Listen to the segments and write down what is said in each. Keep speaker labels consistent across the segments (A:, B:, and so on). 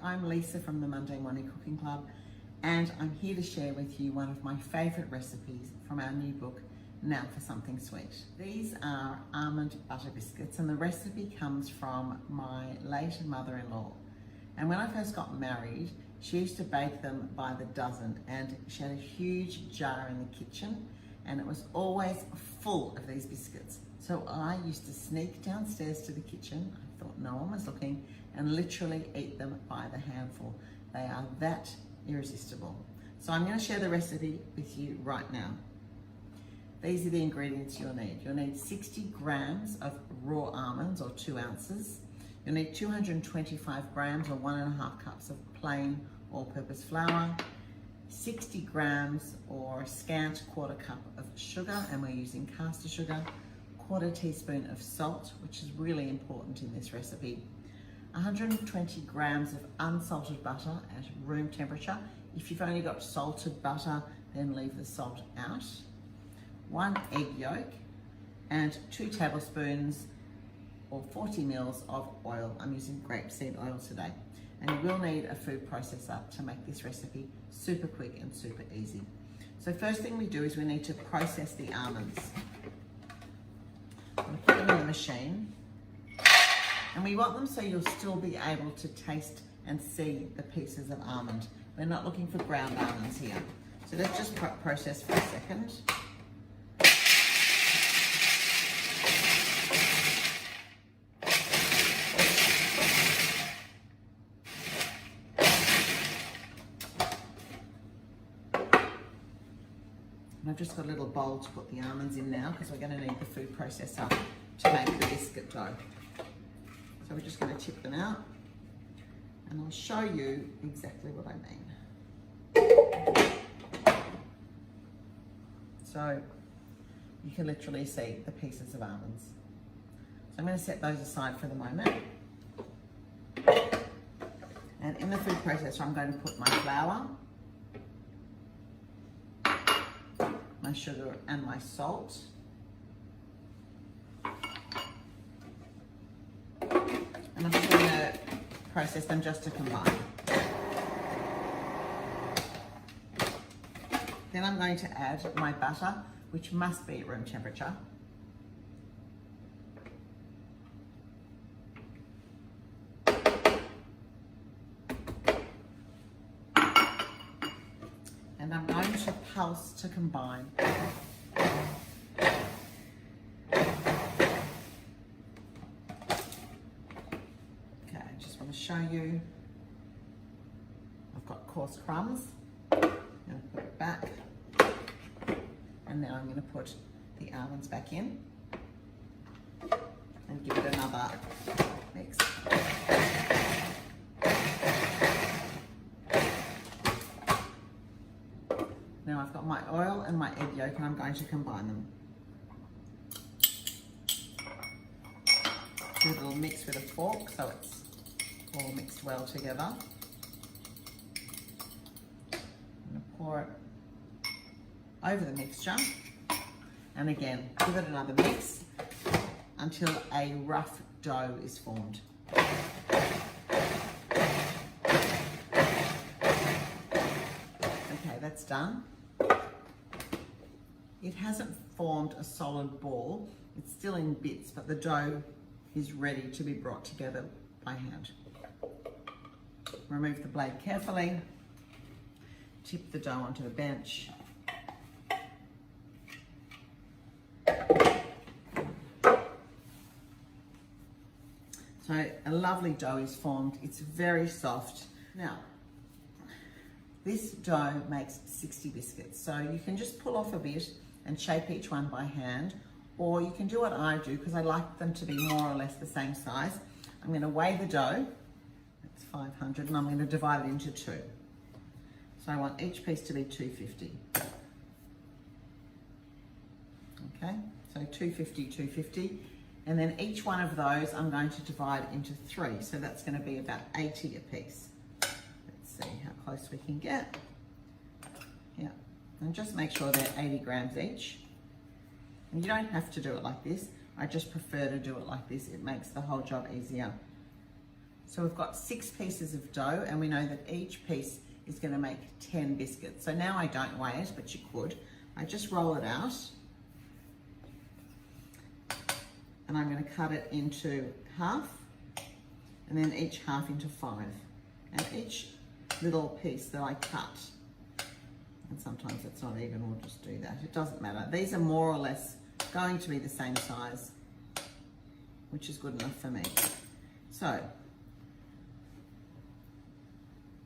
A: I'm Lisa from the Monday Morning Cooking Club, and I'm here to share with you one of my favourite recipes from our new book, Now for Something Sweet. These are almond butter biscuits, and the recipe comes from my late mother-in-law. And when I first got married, she used to bake them by the dozen, and she had a huge jar in the kitchen, and it was always full of these biscuits. So I used to sneak downstairs to the kitchen, I thought no one was looking, and literally eat them by the handful. They are that irresistible. So I'm going to share the recipe with you right now. These are the ingredients you'll need. You'll need 60 grams of raw almonds, or 2 ounces. You'll need 225 grams or 1.5 cups of plain all-purpose flour, 60 grams or a scant 1/4 cup of sugar, and we're using caster sugar, 1/4 teaspoon of salt, which is really important in this recipe, 120 grams of unsalted butter at room temperature. If you've only got salted butter, then leave the salt out, 1 egg yolk, and 2 tablespoons or 40 mils of oil. I'm using grapeseed oil today. And you will need a food processor to make this recipe super quick and super easy. So first thing we do is we need to process the almonds. I'm going to put them in the machine. And we want them so you'll still be able to taste and see the pieces of almond. We're not looking for ground almonds here. So let's just process for a second. And I've just got a little bowl to put the almonds in now, because we're going to need the food processor to make the biscuit dough. So we're just going to tip them out, and I'll show you exactly what I mean. So you can literally see the pieces of almonds. So I'm going to set those aside for the moment. And in the food processor, I'm going to put my flour, my sugar, and my salt. And I'm just going to process them just to combine. Then I'm going to add my butter, which must be at room temperature. And I'm going to pulse to combine. Show you, I've got coarse crumbs. I'm going to put it back, and now I'm going to put the almonds back in and give it another mix. Now I've got my oil and my egg yolk, and I'm going to combine them. Do a little mix with a fork so it's all mixed well together. I'm going to pour it over the mixture, and again give it another mix until a rough dough is formed. Okay, that's done. It hasn't formed a solid ball, it's still in bits, but the dough is ready to be brought together by hand. Remove the blade carefully, tip the dough onto the bench. So a lovely dough is formed. It's very soft. Now, this dough makes 60 biscuits. So you can just pull off a bit and shape each one by hand, or you can do what I do, because I like them to be more or less the same size. I'm going to weigh the dough. 500, and I'm going to divide it into 2. So I want each piece to be 250. Okay, so 250, 250. And then each one of those I'm going to divide into 3. So that's going to be about 80 a piece. Let's see how close we can get. Yeah, and just make sure they're 80 grams each. And you don't have to do it like this. I just prefer to do it like this. It makes the whole job easier. So we've got 6 pieces of dough, and we know that each piece is going to make 10 biscuits. So now I don't weigh it, but you could. I just roll it out, and I'm going to cut it into half, and then each half into 5. And each little piece that I cut, and sometimes it's not even, we'll just do that. It doesn't matter. These are more or less going to be the same size, which is good enough for me. So,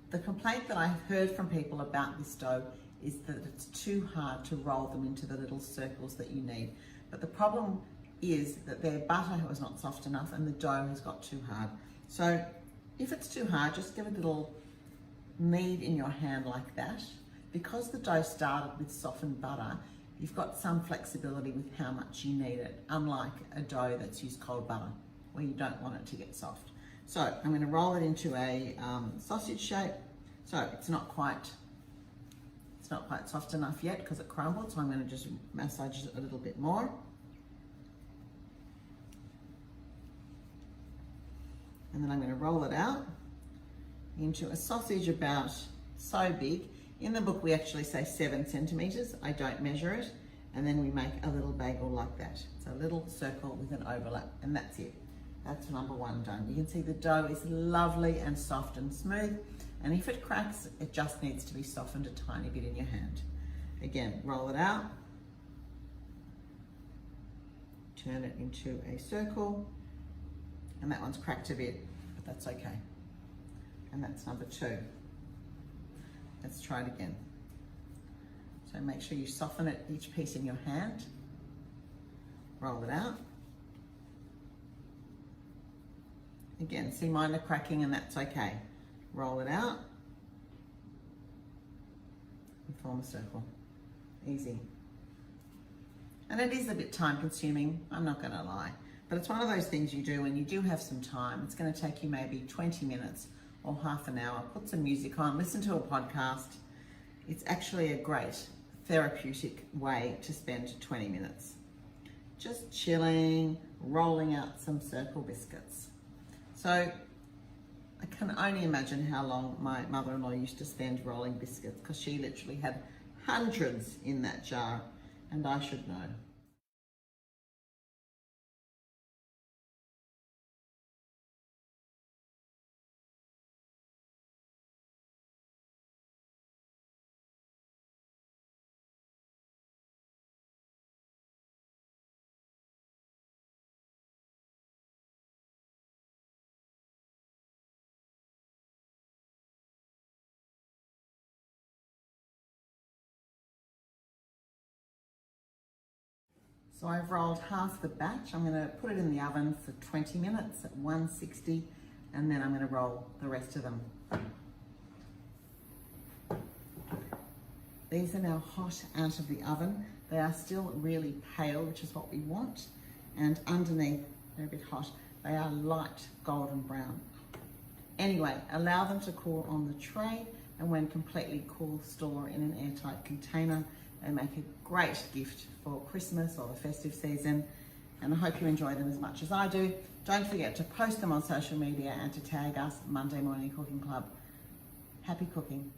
A: the complaint that I've heard from people about this dough is that it's too hard to roll them into the little circles that you need. But the problem is that their butter was not soft enough and the dough has got too hard. So if it's too hard, just give a little knead in your hand like that. Because the dough started with softened butter, you've got some flexibility with how much you need it, unlike a dough that's used cold butter, where you don't want it to get soft. So I'm going to roll it into a sausage shape. So it's not quite soft enough yet because it crumbled, so I'm going to just massage it a little bit more. And then I'm going to roll it out into a sausage about so big. In the book we actually say 7 centimeters. I don't measure it. And then we make a little bagel like that. It's a little circle with an overlap, and that's it. That's number 1 done. You can see the dough is lovely and soft and smooth. And if it cracks, it just needs to be softened a tiny bit in your hand. Again, roll it out. Turn it into a circle. And that one's cracked a bit, but that's okay. And that's number 2. Let's try it again. So make sure you soften it, each piece in your hand. Roll it out. Again, see mine are cracking and that's okay. Roll it out and form a circle. Easy. And it is a bit time consuming, I'm not gonna lie. But it's one of those things you do when you do have some time. It's gonna take you maybe 20 minutes or half an hour. Put some music on, listen to a podcast. It's actually a great therapeutic way to spend 20 minutes. Just chilling, rolling out some circle biscuits. So I can only imagine how long my mother-in-law used to spend rolling biscuits, because she literally had hundreds in that jar, and I should know. So I've rolled half the batch. I'm going to put it in the oven for 20 minutes at 160, and then I'm going to roll the rest of them. These are now hot out of the oven. They are still really pale, which is what we want. And underneath, they're a bit hot. They are light golden brown. Anyway, allow them to cool on the tray, and when completely cool, store in an airtight container. They make a great gift for Christmas or the festive season, and I hope you enjoy them as much as I do. Don't forget to post them on social media and to tag us, Monday Morning Cooking Club. Happy cooking.